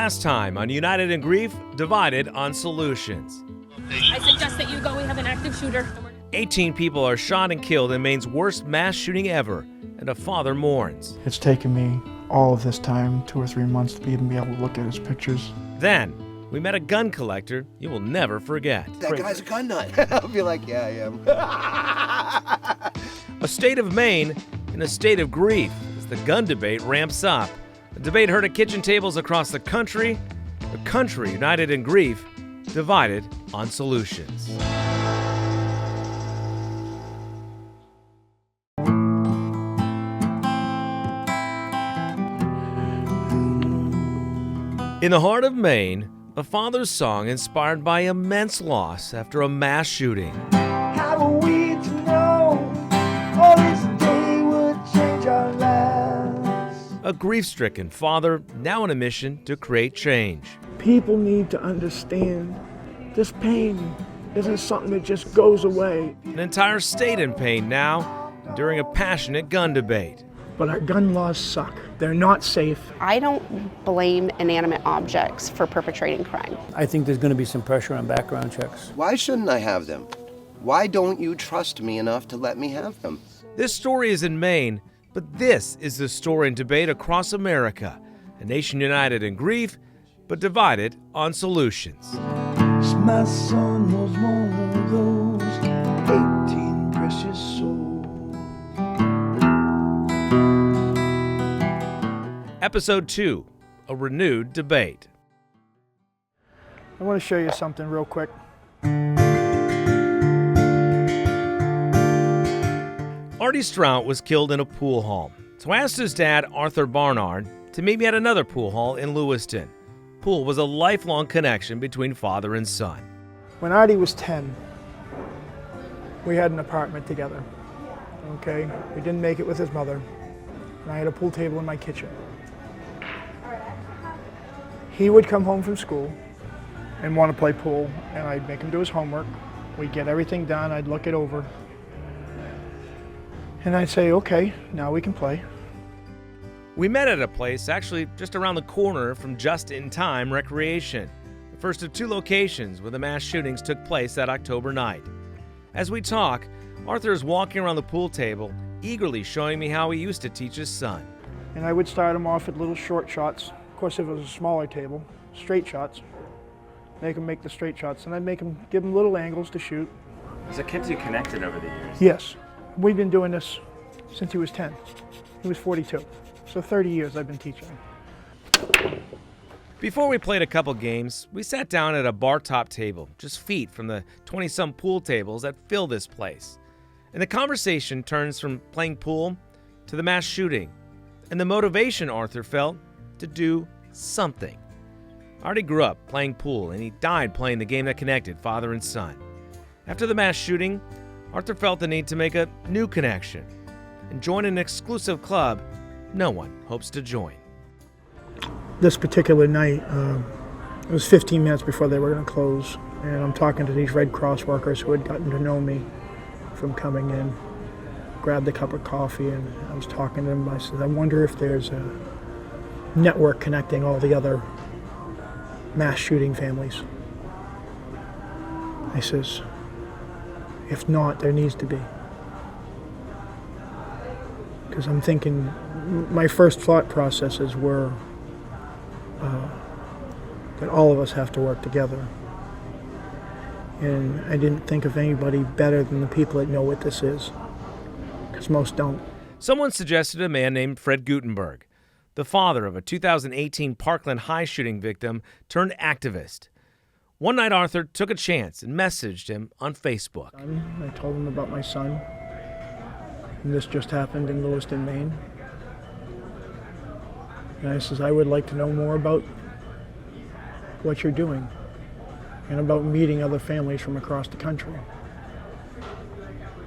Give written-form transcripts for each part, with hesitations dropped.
Last time on United in Grief, divided on solutions. I suggest that you go. We have an active shooter. 18 people are shot and killed in Maine's worst mass shooting ever, and a father mourns. It's taken me all of this time, 2 or 3 months, to even be able to look at his pictures. Then, we met a gun collector you will never forget. That guy's a gun nut. I'll be like, yeah, I am. A state of Maine in a state of grief as the gun debate ramps up. A debate heard at kitchen tables across the country. A country united in grief, divided on solutions. In the heart of Maine, a father's song inspired by immense loss after a mass shooting. How are we to know all this day would change our lives? A grief-stricken father now on a mission to create change. People need to understand this pain isn't something that just goes away. An entire state in pain now during a passionate gun debate. But our gun laws suck. They're not safe. I don't blame inanimate objects for perpetrating crime. I think there's going to be some pressure on background checks. Why shouldn't I have them? Why don't you trust me enough to let me have them? This story is in Maine, but this is the story and debate across America. A nation united in grief, but divided on solutions. My son was one of those 18 precious souls. Episode 2, a renewed debate. I want to show you something real quick. Artie Strout was killed in a pool hall, so I asked his dad, Arthur Barnard, to meet me at another pool hall in Lewiston. Pool was a lifelong connection between father and son. When Artie was 10, we had an apartment together. Okay, we didn't make it with his mother, and I had a pool table in my kitchen. He would come home from school and want to play pool, and I'd make him do his homework. We'd get everything done, I'd look it over, and I'd say, okay, now we can play. We met at a place actually just around the corner from Just in Time Recreation, the first of 2 locations where the mass shootings took place that October night. As we talk, Arthur is walking around the pool table, eagerly showing me how he used to teach his son. And I would start him off at little short shots. Of course, if it was a smaller table, straight shots. Make him make the straight shots, and I'd give him little angles to shoot. So kids you connected over the years? Yes. We've been doing this since he was 10. He was 42. So 30 years I've been teaching him. Before we played a couple games, we sat down at a bar top table, just feet from the 20-some pool tables that fill this place. And the conversation turns from playing pool to the mass shooting, and the motivation Arthur felt to do something. Artie grew up playing pool, and he died playing the game that connected father and son. After the mass shooting, Arthur felt the need to make a new connection and join an exclusive club no one hopes to join. This particular night, it was 15 minutes before they were going to close, and I'm talking to these Red Cross workers who had gotten to know me from coming in. Grabbed a cup of coffee, and I was talking to them. I said, I wonder if there's a network connecting all the other mass shooting families. I says, if not, there needs to be. Because I'm thinking, my first thought processes were that all of us have to work together. And I didn't think of anybody better than the people that know what this is, because most don't. Someone suggested a man named Fred Gutenberg, the father of a 2018 Parkland High shooting victim turned activist. One night, Arthur took a chance and messaged him on Facebook. I told him about my son, and this just happened in Lewiston, Maine. And I says, I would like to know more about what you're doing and about meeting other families from across the country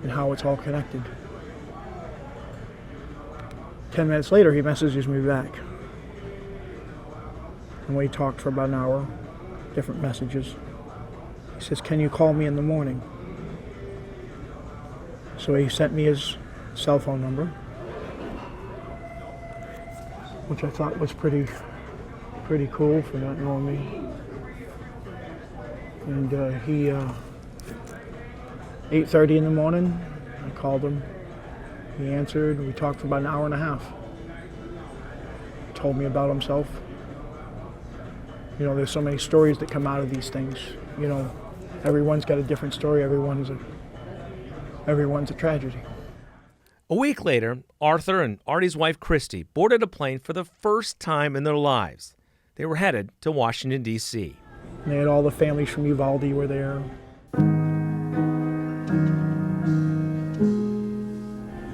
and how it's all connected. 10 minutes later, he messages me back. And we talked for about an hour, different messages. He says, can you call me in the morning? So he sent me his cell phone number, which I thought was pretty pretty cool for not knowing me. And he, 8:30 in the morning, I called him. He answered, and we talked for about an hour and a half. Told me about himself. You know, there's so many stories that come out of these things. You know, everyone's got a different story. Everyone's a tragedy. A week later, Arthur and Artie's wife, Christy, boarded a plane for the first time in their lives. They were headed to Washington, D.C. They had all the families from Uvalde were there.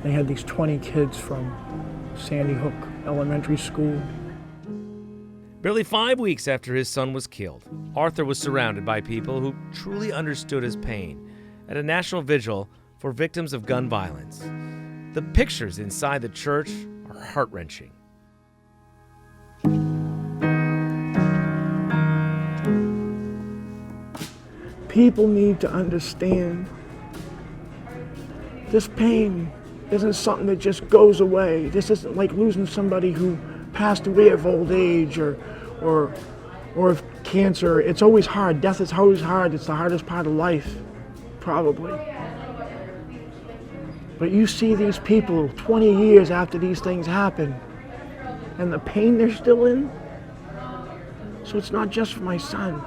They had these 20 kids from Sandy Hook Elementary School. Barely 5 weeks after his son was killed, Arthur was surrounded by people who truly understood his pain at a national vigil for victims of gun violence. The pictures inside the church are heart-wrenching. People need to understand this pain isn't something that just goes away. This isn't like losing somebody who passed away of old age or of cancer. It's always hard. Death is always hard. It's the hardest part of life, probably. But you see these people 20 years after these things happen, and the pain they're still in. So it's not just for my son.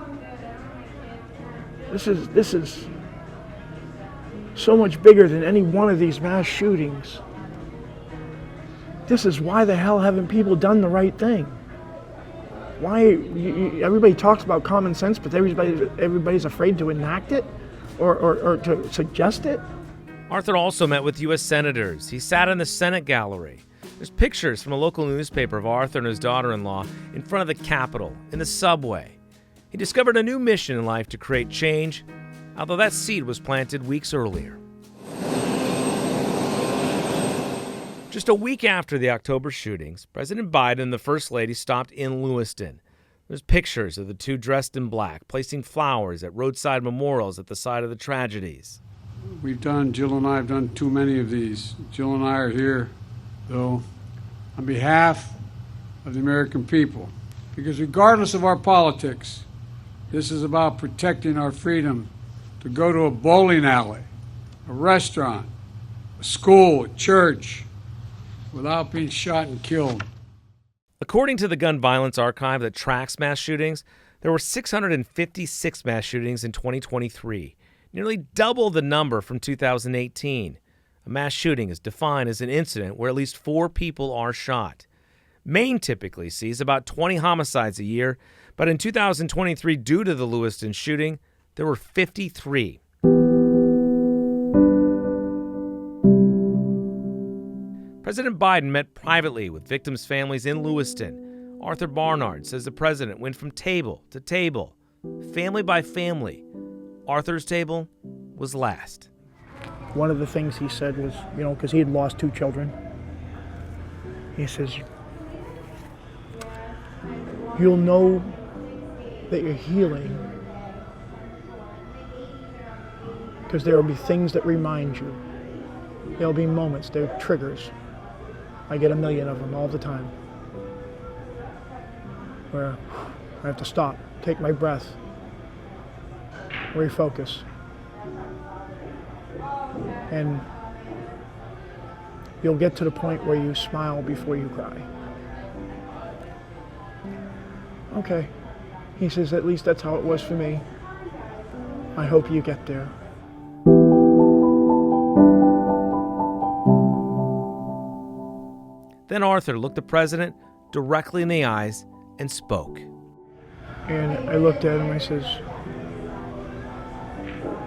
This is so much bigger than any one of these mass shootings. This is why the hell haven't people done the right thing? Why everybody talks about common sense, but everybody's afraid to enact it or to suggest it? Arthur also met with U.S. senators. He sat in the Senate gallery. There's pictures from a local newspaper of Arthur and his daughter-in-law in front of the Capitol, in the subway. He discovered a new mission in life to create change, although that seed was planted weeks earlier. Just a week after the October shootings, President Biden and the First Lady stopped in Lewiston. There's pictures of the two dressed in black, placing flowers at roadside memorials at the site of the tragedies. Jill and I have done too many of these. Jill and I are here, though, on behalf of the American people. Because regardless of our politics, this is about protecting our freedom to go to a bowling alley, a restaurant, a school, a church, without being shot and killed. According to the Gun Violence Archive that tracks mass shootings, there were 656 mass shootings in 2023, nearly double the number from 2018. A mass shooting is defined as an incident where at least 4 people are shot. Maine typically sees about 20 homicides a year, but in 2023, due to the Lewiston shooting, there were 53. President Biden met privately with victims' families in Lewiston. Arthur Barnard says the president went from table to table, family by family. Arthur's table was last. One of the things he said was, because he had lost 2 children, he says, you'll know that you're healing because there will be things that remind you. There'll be moments, there are triggers. I get 1 million of them all the time where I have to stop, take my breath, refocus. And you'll get to the point where you smile before you cry. Okay. He says, at least that's how it was for me. I hope you get there. Then Arthur looked the president directly in the eyes and spoke. And I looked at him, I says,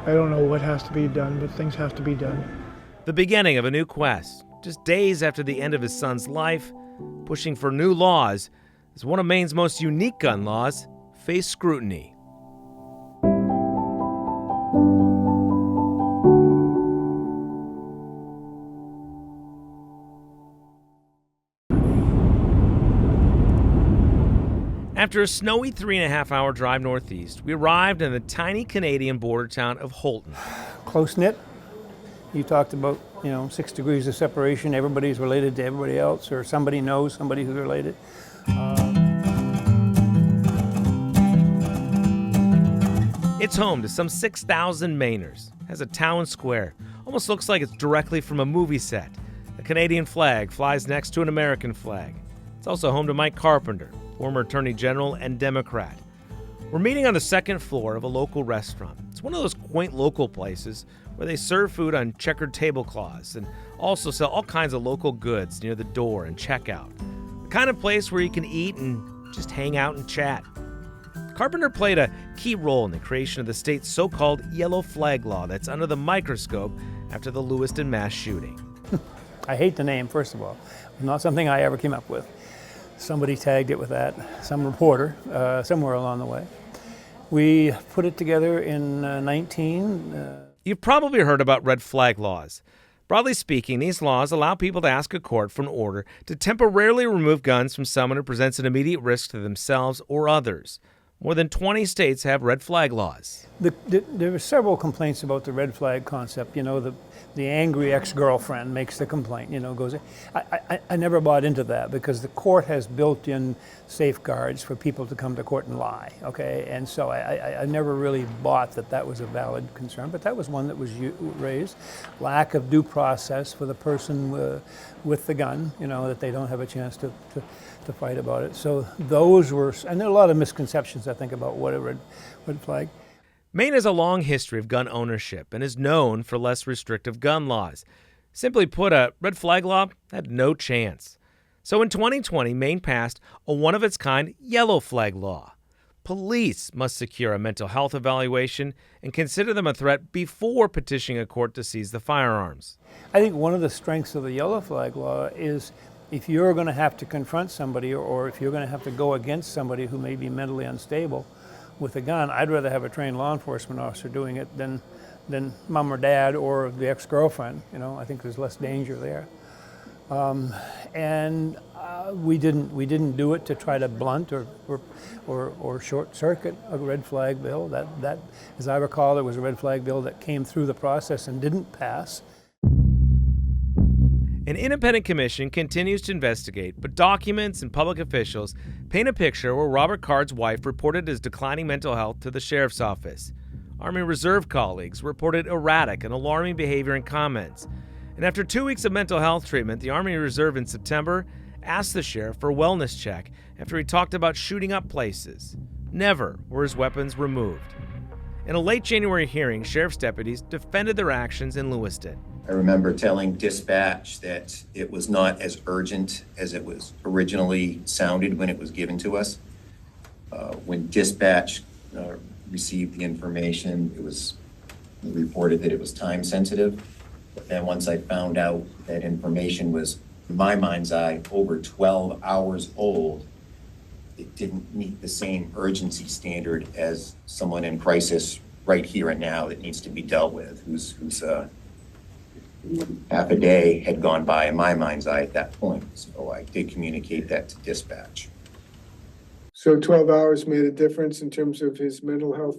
I don't know what has to be done, but things have to be done. The beginning of a new quest, just days after the end of his son's life, pushing for new laws, as one of Maine's most unique gun laws faced scrutiny. After a snowy 3.5-hour drive northeast, we arrived in the tiny Canadian border town of Holton. Close-knit. You talked about, 6 degrees of separation. Everybody's related to everybody else, or somebody knows somebody who's related. It's home to some 6,000 Mainers. It has a town square. Almost looks like it's directly from a movie set. A Canadian flag flies next to an American flag. It's also home to Mike Carpenter, former Attorney General and Democrat. We're meeting on the second floor of a local restaurant. It's one of those quaint local places where they serve food on checkered tablecloths and also sell all kinds of local goods near the door and checkout. The kind of place where you can eat and just hang out and chat. Carpenter played a key role in the creation of the state's so-called yellow flag law that's under the microscope after the Lewiston mass shooting. I hate the name, first of all. It's not something I ever came up with. Somebody tagged it with that, some reporter, somewhere along the way. We put it together in 19. You've probably heard about red flag laws. Broadly speaking, these laws allow people to ask a court for an order to temporarily remove guns from someone who presents an immediate risk to themselves or others. More than 20 states have red flag laws. There were several complaints about the red flag concept. You know, the angry ex-girlfriend makes the complaint, goes. I never bought into that because the court has built-in safeguards for people to come to court and lie, okay? And so I never really bought that was a valid concern, but that was one that was raised. Lack of due process for the person with the gun, that they don't have a chance to fight about it. So those were, and there are a lot of misconceptions, I think, about what a red flag. Maine has a long history of gun ownership and is known for less restrictive gun laws. Simply put, a red flag law had no chance. So in 2020, Maine passed a one-of-its-kind yellow flag law. Police must secure a mental health evaluation and consider them a threat before petitioning a court to seize the firearms. I think one of the strengths of the yellow flag law is if you're going to have to confront somebody or if you're going to have to go against somebody who may be mentally unstable with a gun, I'd rather have a trained law enforcement officer doing it than mom or dad or the ex-girlfriend. I think there's less danger there. We didn't do it to try to blunt or short circuit a red flag bill. That, as I recall, there was a red flag bill that came through the process and didn't pass. An independent commission continues to investigate, but documents and public officials paint a picture where Robert Card's wife reported his declining mental health to the sheriff's office. Army Reserve colleagues reported erratic and alarming behavior and comments. And after 2 weeks of mental health treatment, the Army Reserve in September asked the sheriff for a wellness check after he talked about shooting up places. Never were his weapons removed. In a late January hearing, sheriff's deputies defended their actions in Lewiston. I remember telling dispatch that it was not as urgent as it was originally sounded when it was given to us. When dispatch received the information, it was reported that it was time sensitive. But then once I found out that information was, in my mind's eye, over 12 hours old, it didn't meet the same urgency standard as someone in crisis right here and now that needs to be dealt with, who's half a day had gone by in my mind's eye at that point. So I did communicate that to dispatch. So 12 hours made a difference in terms of his mental health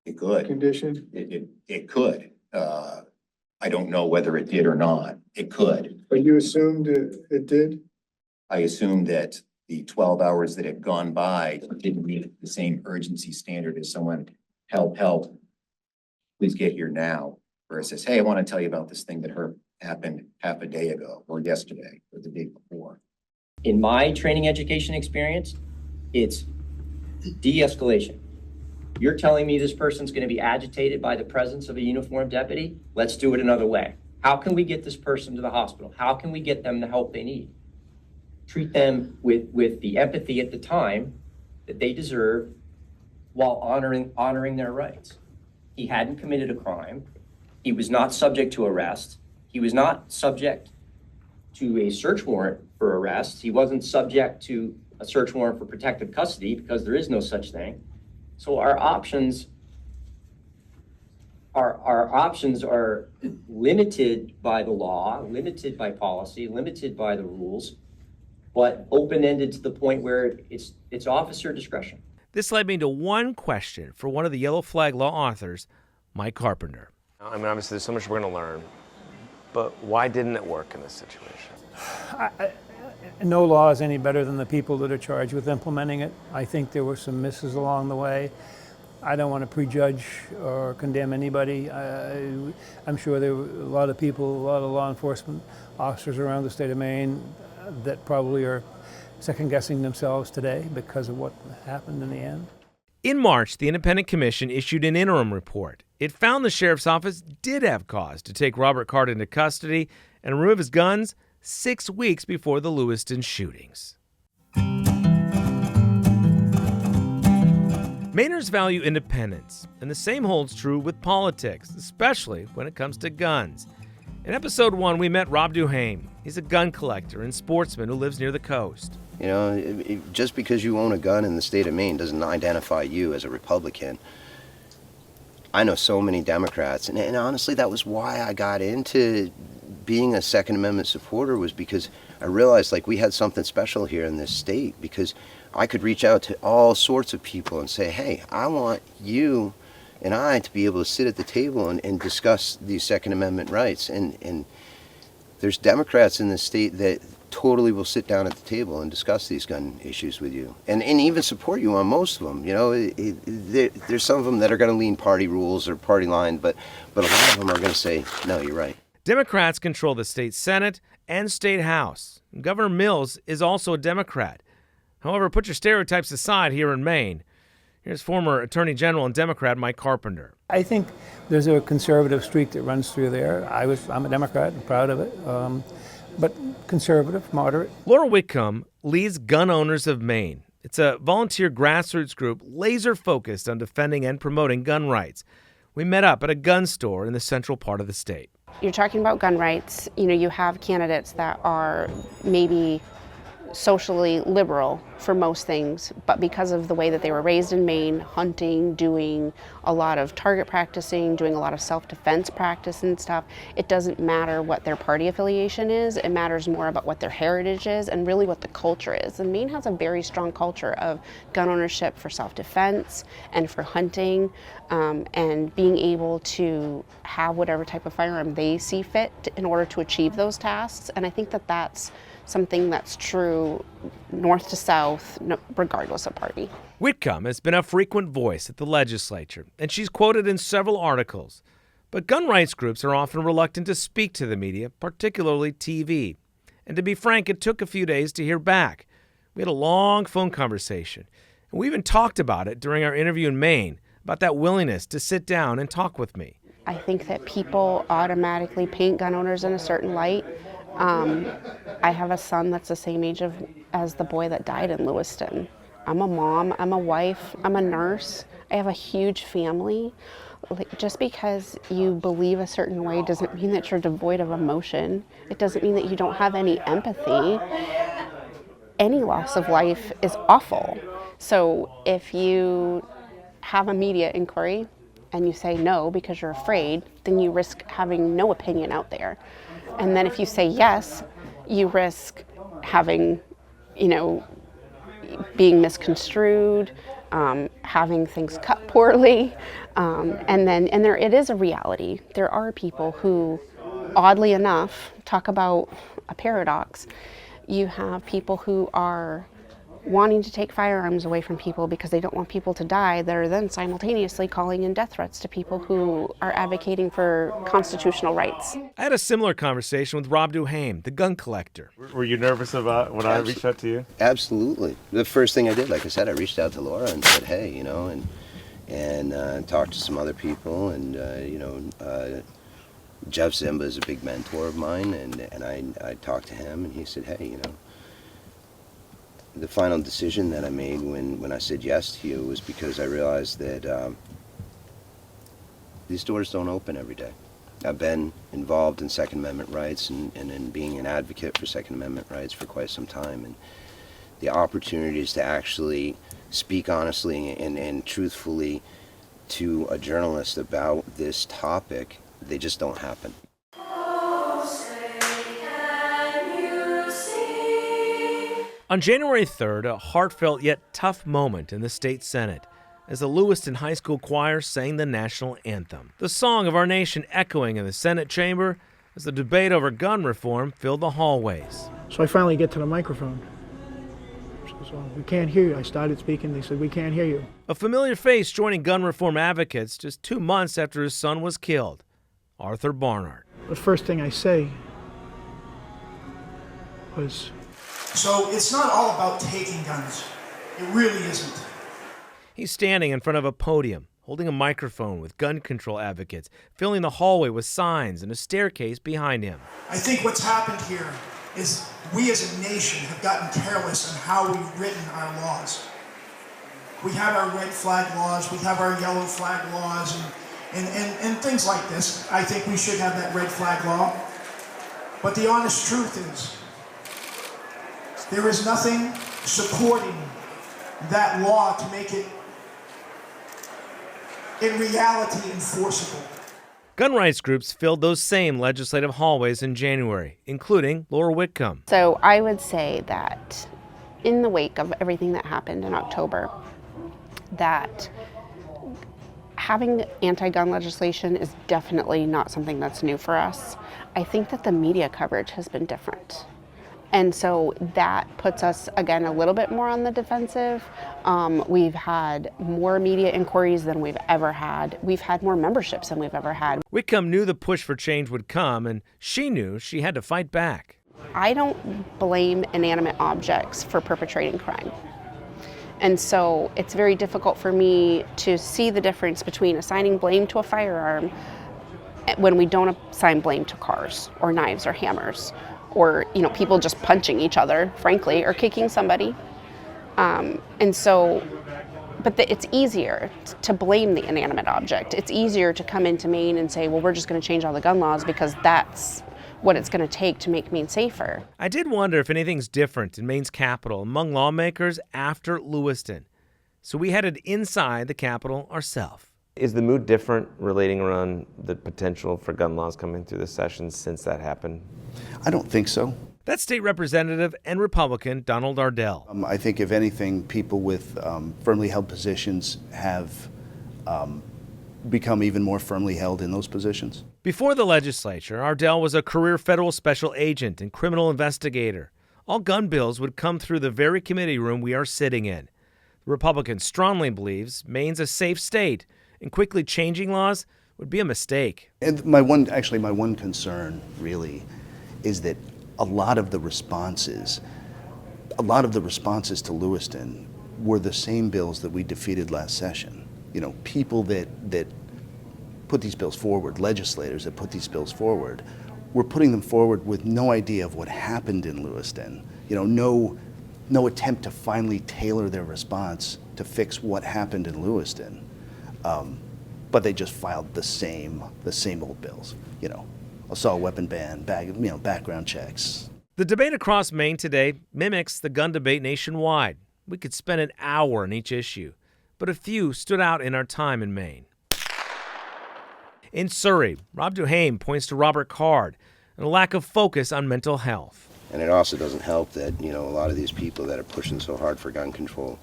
It could. condition? It could. I don't know whether it did or not. It could. But you assumed it did? I assumed that the 12 hours that had gone by didn't meet the same urgency standard as someone, help, please get here now. Versus, hey, I want to tell you about this thing that happened half a day ago or yesterday or the day before. In my training education experience, it's de-escalation. You're telling me this person's going to be agitated by the presence of a uniformed deputy? Let's do it another way. How can we get this person to the hospital? How can we get them the help they need? Treat them with the empathy at the time that they deserve while honoring their rights. He hadn't committed a crime. He was not subject to arrest. He was not subject to a search warrant for arrest. He wasn't subject to a search warrant for protective custody because there is no such thing. So our options are limited by the law, limited by policy, limited by the rules, but open-ended to the point where it's officer discretion. This led me to one question for one of the Yellow Flag Law authors, Mike Carpenter. I mean, obviously, there's so much we're going to learn, but why didn't it work in this situation? No law is any better than the people that are charged with implementing it. I think there were some misses along the way. I don't want to prejudge or condemn anybody. I'm sure there were a lot of people, a lot of law enforcement officers around the state of Maine that probably are second-guessing themselves today because of what happened in the end. In March, the Independent Commission issued an interim report. It found the sheriff's office did have cause to take Robert Card into custody and remove his guns 6 weeks before the Lewiston shootings. Mainers value independence, and the same holds true with politics, especially when it comes to guns. In episode 1, we met Rob Duhame. He's a gun collector and sportsman who lives near the coast. You know, just because you own a gun in the state of Maine doesn't identify you as a Republican. I know so many Democrats, and honestly, that was why I got into being a Second Amendment supporter, was because I realized like we had something special here in this state, because I could reach out to all sorts of people and say, hey, I want you and I to be able to sit at the table and discuss these Second Amendment rights. And there's Democrats in this state that totally will sit down at the table and discuss these gun issues with you, and even support you on most of them. You know, there's some of them that are going to lean party rules or party line, but a lot of them are going to say, no, you're right. Democrats control the state Senate and state House. Governor Mills is also a Democrat. However, put your stereotypes aside here in Maine. Here's former Attorney General and Democrat Mike Carpenter. I think there's a conservative streak that runs through there. I'm a Democrat, I'm proud of it, but conservative, moderate. Laura Whitcomb leads Gun Owners of Maine. It's a volunteer grassroots group laser-focused on defending and promoting gun rights. We met up at a gun store in the central part of the state. You're talking about gun rights. You know, you have candidates that are maybe socially liberal for most things, but because of the way that they were raised in Maine, hunting, doing a lot of target practicing, doing a lot of self-defense practice and stuff, it doesn't matter what their party affiliation is. It matters more about what their heritage is and really what the culture is. And Maine has a very strong culture of gun ownership for self-defense and for hunting, and being able to have whatever type of firearm they see fit in order to achieve those tasks. And I think that that's something that's true north to south, regardless of party. Whitcomb has been a frequent voice at the legislature, and she's quoted in several articles. But gun rights groups are often reluctant to speak to the media, particularly TV. And to be frank, it took a few days to hear back. We had a long phone conversation, and we even talked about it during our interview in Maine, about that willingness to sit down and talk with me. I think that people automatically paint gun owners in a certain light. I have a son that's the same age as the boy that died in Lewiston. I'm a mom, I'm a wife, I'm a nurse. I have a huge family. Like, just because you believe a certain way doesn't mean that you're devoid of emotion. It doesn't mean that you don't have any empathy. Any loss of life is awful. So if you have a media inquiry and you say no because you're afraid, then you risk having no opinion out there. And then if you say yes, you risk having, being misconstrued, having things cut poorly, it is a reality. There are people who, oddly enough, talk about a paradox. You have people who are wanting to take firearms away from people because they don't want people to die, that are then simultaneously calling in death threats to people who are advocating for constitutional rights. I had a similar conversation with Rob Duhame, the gun collector. Were you nervous about when I reached out to you? Absolutely. The first thing I did, like I said, I reached out to Laura and said, hey, and talked to some other people, and Jeff Zimba is a big mentor of mine, and I talked to him, and he said, hey, the final decision that I made when I said yes to you was because I realized that these doors don't open every day. I've been involved in Second Amendment rights and in being an advocate for Second Amendment rights for quite some time, and the opportunities to actually speak honestly and truthfully to a journalist about this topic, they just don't happen. On January 3rd, a heartfelt yet tough moment in the state Senate as the Lewiston High School choir sang the national anthem, the song of our nation echoing in the Senate chamber as the debate over gun reform filled the hallways. So I finally get to the microphone. She says, So, we can't hear you. I started speaking. They said, we can't hear you. A familiar face joining gun reform advocates just 2 months after his son was killed, Arthur Barnard. The first thing I say was, so it's not all about taking guns. It really isn't. He's standing in front of a podium, holding a microphone with gun control advocates, filling the hallway with signs and a staircase behind him. I think what's happened here is we as a nation have gotten careless in how we've written our laws. We have our red flag laws, we have our yellow flag laws, and things like this. I think we should have that red flag law. But the honest truth is, there is nothing supporting that law to make it, in reality, enforceable. Gun rights groups filled those same legislative hallways in January, including Laura Whitcomb. So I would say that in the wake of everything that happened in October, that having anti-gun legislation is definitely not something that's new for us. I think that the media coverage has been different. And so that puts us, again, a little bit more on the defensive. We've had more media inquiries than we've ever had. We've had more memberships than we've ever had. Whitcomb knew the push for change would come, and she knew she had to fight back. I don't blame inanimate objects for perpetrating crime. And so it's very difficult for me to see the difference between assigning blame to a firearm when we don't assign blame to cars or knives or hammers, or people just punching each other, frankly, or kicking somebody. It's easier to blame the inanimate object. It's easier to come into Maine and say, well, we're just going to change all the gun laws because that's what it's going to take to make Maine safer. I did wonder if anything's different in Maine's capital among lawmakers after Lewiston. So we headed inside the Capitol ourselves. Is the mood different relating around the potential for gun laws coming through the session since that happened? I don't think so. That's State Representative and Republican Donald Ardell. I think, if anything, people with firmly held positions have become even more firmly held in those positions. Before the legislature, Ardell was a career federal special agent and criminal investigator. All gun bills would come through the very committee room we are sitting in. The Republican strongly believes Maine's a safe state, and quickly changing laws would be a mistake. And my one concern really is that a lot of the responses to Lewiston were the same bills that we defeated last session. People that put these bills forward, legislators that put these bills forward, were putting them forward with no idea of what happened in Lewiston. No attempt to finally tailor their response to fix what happened in Lewiston. But they just filed the same old bills. Assault weapon ban, background checks. The debate across Maine today mimics the gun debate nationwide. We could spend an hour on each issue, but a few stood out in our time in Maine. In Surrey, Rob Duhame points to Robert Card and a lack of focus on mental health. And it also doesn't help that, a lot of these people that are pushing so hard for gun control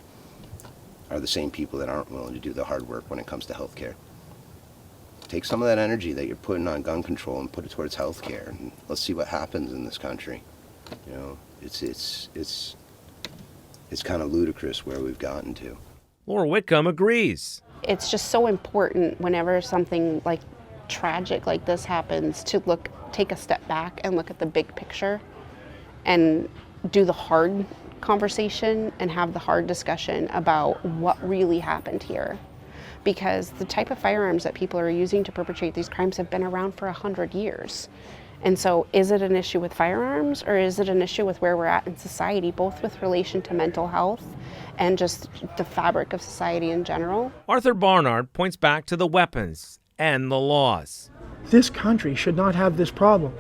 are the same people that aren't willing to do the hard work when it comes to health care. Take some of that energy that you're putting on gun control and put it towards health care, and let's see what happens in this country. It's kind of ludicrous where we've gotten to. Laura Whitcomb agrees. It's just so important whenever something like tragic like this happens to take a step back and look at the big picture and do the hard conversation and have the hard discussion about what really happened here. Because the type of firearms that people are using to perpetrate these crimes have been around for 100 years. And so is it an issue with firearms, or is it an issue with where we're at in society, both with relation to mental health and just the fabric of society in general? Arthur Barnard points back to the weapons and the laws. This country should not have this problem.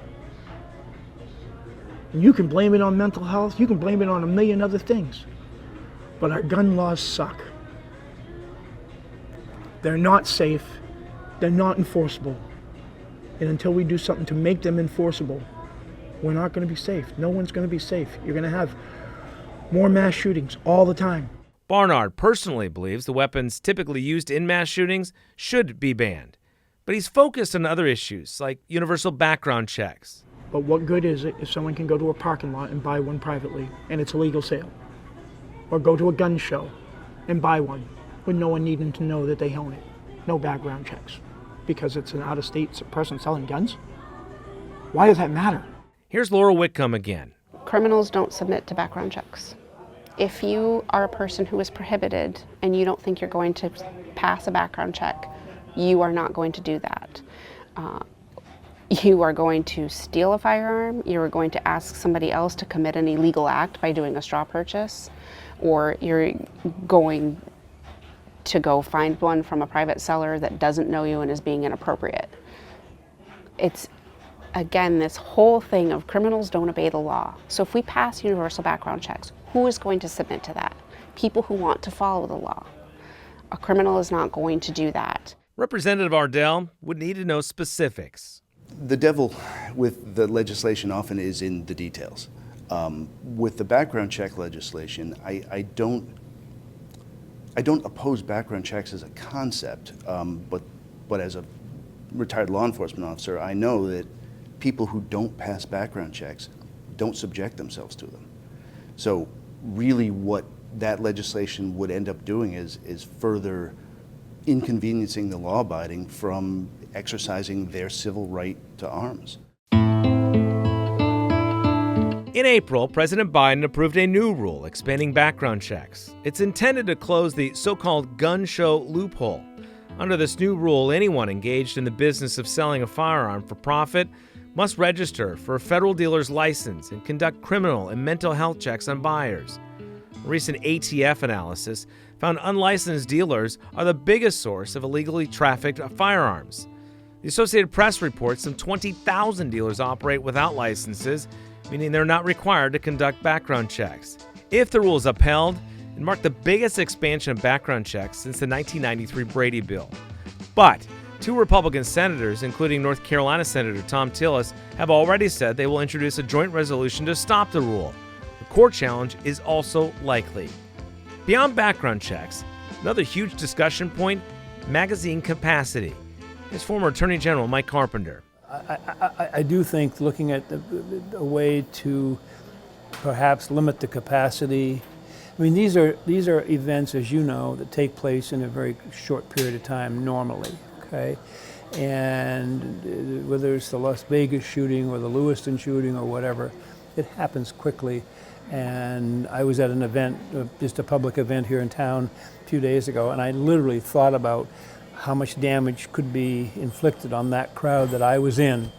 You can blame it on mental health, you can blame it on a million other things, but our gun laws suck. They're not safe, they're not enforceable. And until we do something to make them enforceable, we're not going to be safe. No one's going to be safe. You're going to have more mass shootings all the time. Barnard personally believes the weapons typically used in mass shootings should be banned. But he's focused on other issues like universal background checks. But what good is it if someone can go to a parking lot and buy one privately and it's a legal sale? or go to a gun show and buy one with no one needing to know that they own it. No background checks. Because it's an out-of-state person selling guns? Why does that matter? Here's Laura Whitcomb again. Criminals don't submit to background checks. If you are a person who is prohibited and you don't think you're going to pass a background check, you are not going to do that. You are going to steal a firearm, you are going to ask somebody else to commit an illegal act by doing a straw purchase, or you're going to go find one from a private seller that doesn't know you and is being inappropriate. It's, again, this whole thing of criminals don't obey the law. So if we pass universal background checks, who is going to submit to that? People who want to follow the law. A criminal is not going to do that. Representative Ardell would need to know specifics. The devil with the legislation often is in the details. With the background check legislation, I don't oppose background checks as a concept, but as a retired law enforcement officer, I know that people who don't pass background checks don't subject themselves to them. So really what that legislation would end up doing is further inconveniencing the law-abiding from exercising their civil right to arms. In April, President Biden approved a new rule expanding background checks. It's intended to close the so-called gun show loophole. Under this new rule, anyone engaged in the business of selling a firearm for profit must register for a federal dealer's license and conduct criminal and mental health checks on buyers. A recent ATF analysis found unlicensed dealers are the biggest source of illegally trafficked firearms. The Associated Press reports some 20,000 dealers operate without licenses, meaning they're not required to conduct background checks. If the rule is upheld, it marked the biggest expansion of background checks since the 1993 Brady Bill. But two Republican senators, including North Carolina Senator Tom Tillis, have already said they will introduce a joint resolution to stop the rule. The court challenge is also likely. Beyond background checks, another huge discussion point, magazine capacity. Here's former Attorney General Mike Carpenter. I do think looking at a way to perhaps limit the capacity. I mean, these are events, as you know, that take place in a very short period of time normally, okay? And whether it's the Las Vegas shooting or the Lewiston shooting or whatever, it happens quickly. And I was at an event, just a public event here in town a few days ago, and I literally thought about how much damage could be inflicted on that crowd that I was in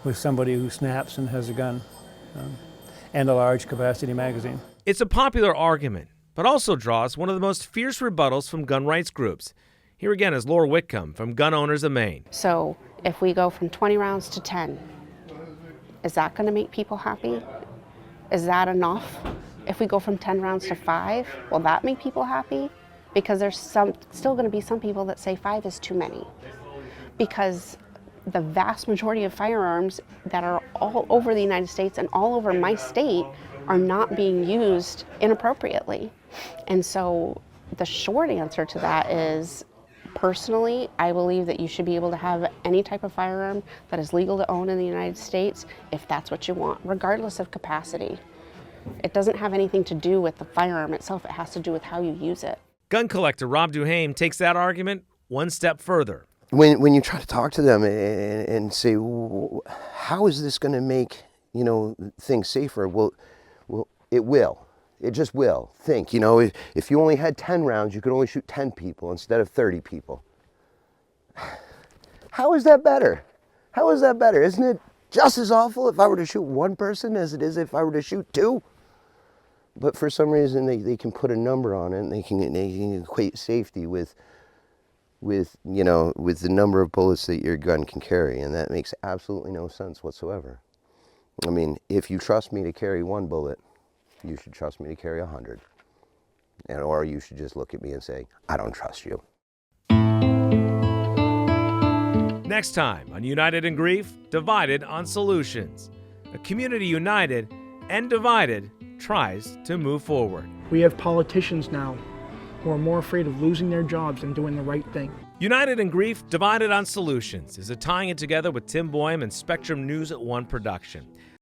with somebody who snaps and has a gun and a large capacity magazine. It's a popular argument, but also draws one of the most fierce rebuttals from gun rights groups. Here again is Laura Whitcomb from Gun Owners of Maine. So if we go from 20 rounds to 10, is that going to make people happy? Is that enough? If we go from 10 rounds to 5, will that make people happy? Because there's still going to be some people that say 5 is too many. Because the vast majority of firearms that are all over the United States and all over my state are not being used inappropriately. And so the short answer to that is, personally, I believe that you should be able to have any type of firearm that is legal to own in the United States if that's what you want, regardless of capacity. It doesn't have anything to do with the firearm itself, it has to do with how you use it. Gun collector Rob Duhame takes that argument one step further. When you try to talk to them and say, how is this going to make, things safer? Well, it will. It just will. Think, if you only had 10 rounds, you could only shoot 10 people instead of 30 people. How is that better? How is that better? Isn't it just as awful if I were to shoot one person as it is if I were to shoot 2? But for some reason, they can put a number on it, and they can equate safety with the number of bullets that your gun can carry, and that makes absolutely no sense whatsoever. I mean, if you trust me to carry 1 bullet, you should trust me to carry 100. Or you should just look at me and say, I don't trust you. Next time on United in Grief, Divided on Solutions. A community united and divided tries to move forward. We have politicians now who are more afraid of losing their jobs than doing the right thing. United in Grief, Divided on Solutions is a tying it together with Tim Boyum and Spectrum News at 1 production.